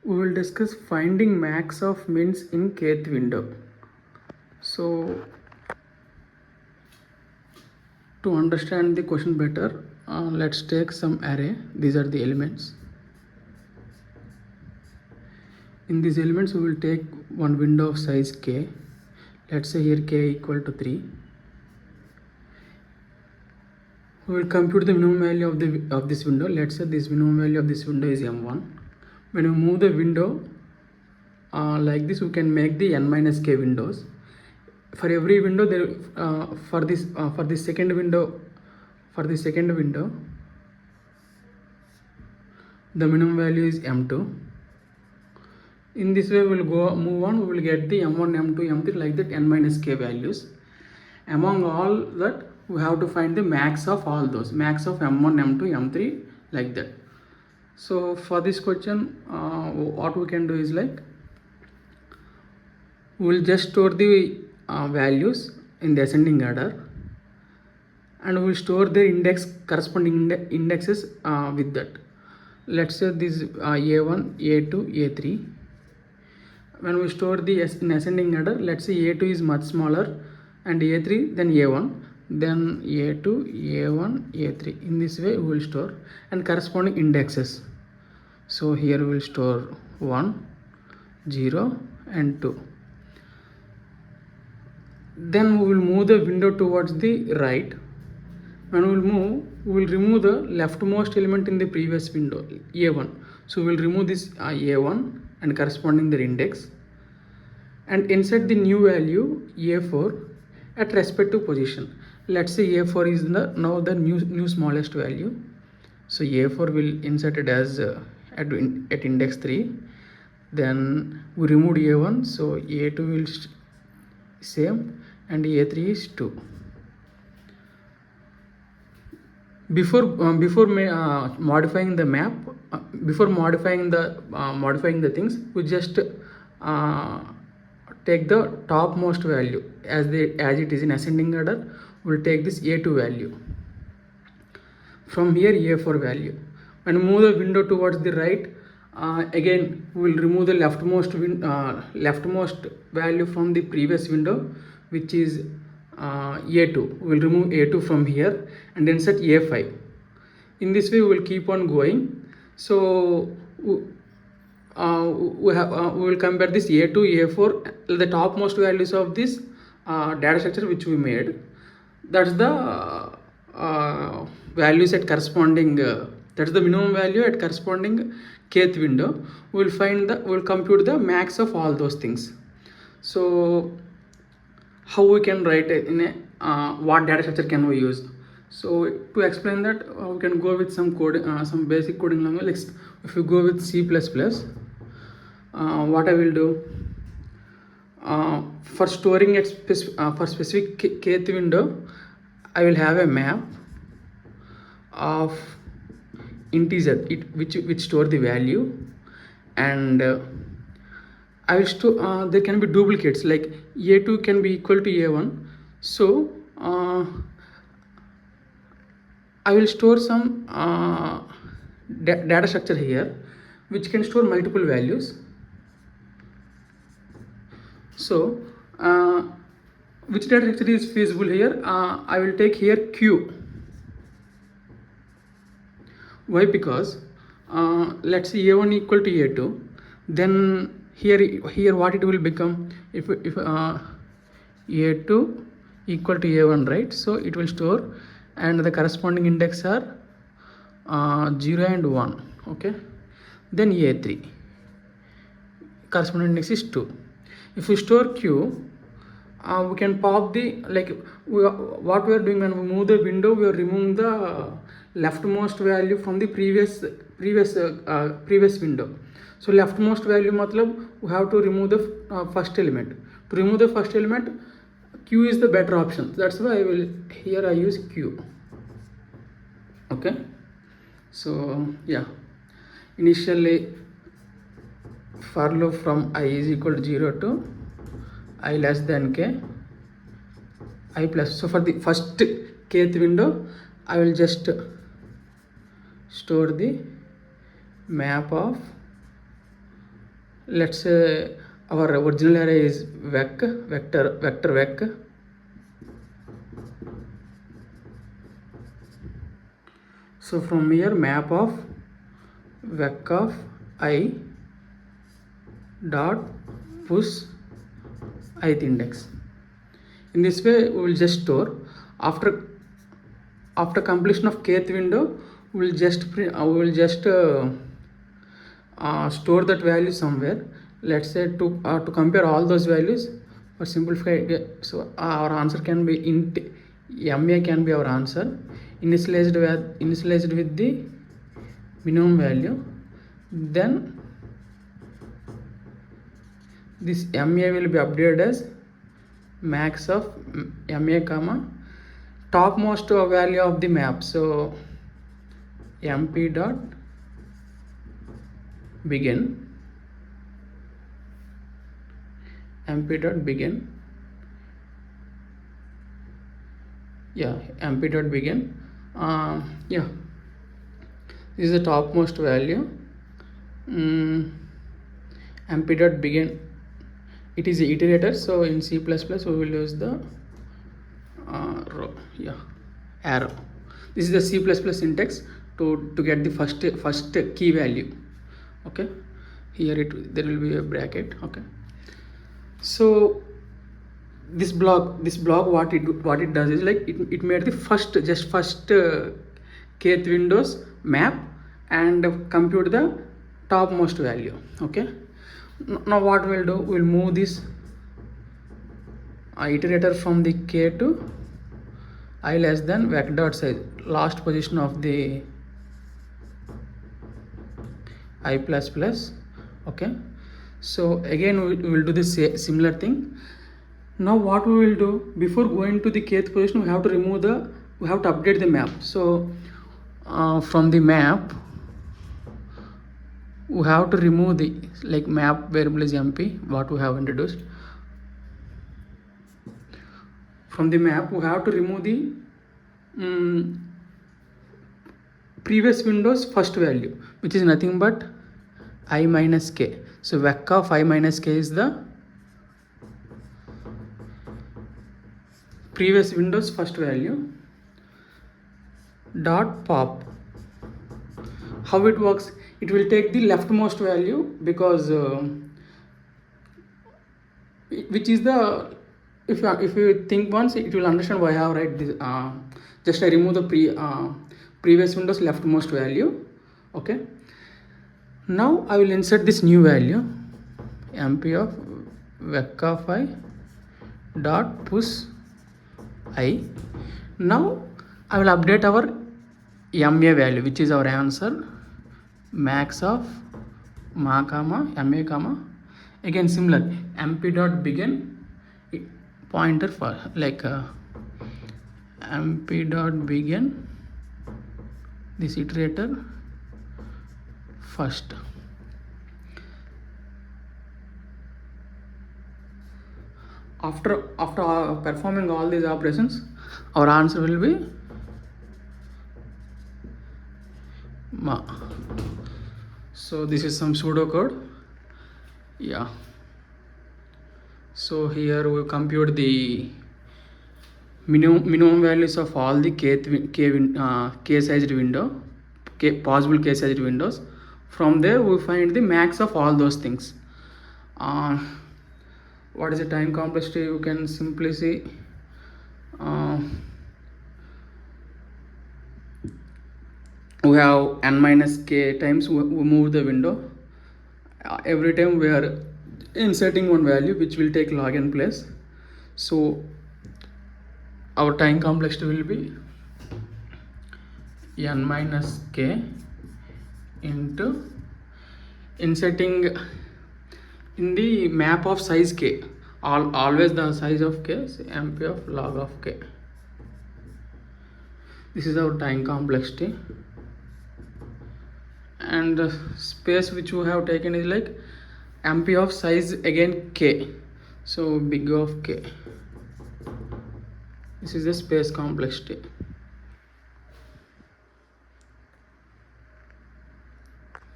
we will discuss finding max of mints in kth window. So to understand the question better, let's take some array. These are the elements. In these elements we will take one window of size k. Let's say here k equal to 3. We will compute the minimum value of this window. Let's say this minimum value of this window is m1. When we move the window like this, we can make the n minus k windows. For every window there for this second window, the minimum value is m2. In this way we will move on, we will get the m1, m2, m3 like that n minus k values. Among all that, we have to find the max of all those, max of m1, m2, m3 like that. So for this question, what we can do is like, we will just store the values in the ascending order, and we will store their corresponding indexes with that. Let's say this a1, a2, a3. When we store the in ascending order, let's say a2 is much smaller and a3, then a1, then a2, a1, a3. In this way we will store and corresponding indexes. So here we will store 1, 0 and 2. Then we will move the window towards the right. When we will move, we will remove the leftmost element in the previous window, a1. So we will remove this a1 and corresponding their index, and insert the new value a4 at respective position. Let's say a4 is now the new smallest value. So a4 will insert it as at index 3. Then we removed a1, so a2 will same, and a3 is 2. Before modifying the map, before modifying the things, we just take the topmost value as it is in ascending order. We'll take this a2 value. From here a4 value. When we move the window towards the right, again we will remove the leftmost value from the previous window, which is a2. We will remove a2 from here and insert a5. In this way we will keep on going. So we will compare this a2, a4, the topmost values of this data structure which we made. That's the values at corresponding, that's the minimum value at corresponding kth window. We will compute the max of all those things. So how we can write it in a what data structure can we use? So to explain that, we can go with some code, some basic coding language. Like if you go with C++, what I will do, for storing at for specific kth window, I will have a map of integer which store the value, and I will store, there can be duplicates, like a2 can be equal to a1. So I will store some data structure here which can store multiple values. So which data structure is feasible here? I will take here q. Why? Because let's say a1 equal to a2, then here what it will become, if a2 equal to a1, right? So it will store, and the corresponding index are 0 and 1. Okay, then a3 corresponding index is 2. If we store q, we can pop the, like what we are doing when we move the window, we are removing the leftmost value from the previous window. So leftmost value matlab we have to remove the first element. To remove the first element, q is the better option. That's why I use q. Okay, so yeah, initially for loop from I is equal to 0 to I less than k, I plus. So for the first kth window, I will just store the map of let's say our original array is vector vec. So from here map of vec of I dot push ith index. In this way we will just store. After completion of kth window, we will just store that value somewhere. Let's say to compare all those values or simplify. So our answer can be int ma can be our answer, initialized with the minimum value. Then this ma will be updated as max of ma comma topmost value of the map. So mp dot begin mp dot begin yeah, this is the topmost value. mp dot begin, it is the iterator, so in C++ we will use the arrow. This is the C++ syntax to get the first key value. Okay, here there will be a bracket. Okay, so this block what it does is like it made the first kth windows map and compute the topmost value. Okay, now what we'll do, we'll move this iterator from the k to I less than vec dot size, last position of the I plus plus. Okay, so again we will do the similar thing. Now what we will do, before going to the kth position, we have to update the map. So from the map we have to remove the map variable is mp, what we have introduced. From the map we have to remove the previous window's first value, which is nothing but I minus k. So vec of I minus k is the previous window's first value dot pop. How it works, it will take the leftmost value, because which is the, if you think once, it will understand why I have write this. Just I remove the previous window's leftmost value. Okay, now I will insert this new value mp of vec of I dot push I. Now I will update our ma value, which is our answer, max of ma comma again similar mp dot begin pointer for mp dot begin this iterator first. After performing all these operations, our answer will be ma. So this is some pseudocode. Yeah, so here we compute the minimum values of all the k sized window, possible k sized windows. From there we find the max of all those things. What is the time complexity? You can simply see we have n minus k times we move the window. Every time we are inserting one value which will take log n place. So our time complexity will be n minus k into inserting in the map of size k, always the size of k is mp of log of k. This is our time complexity, and the space which we have taken is mp of size again k, so big of k. This is the space complexity.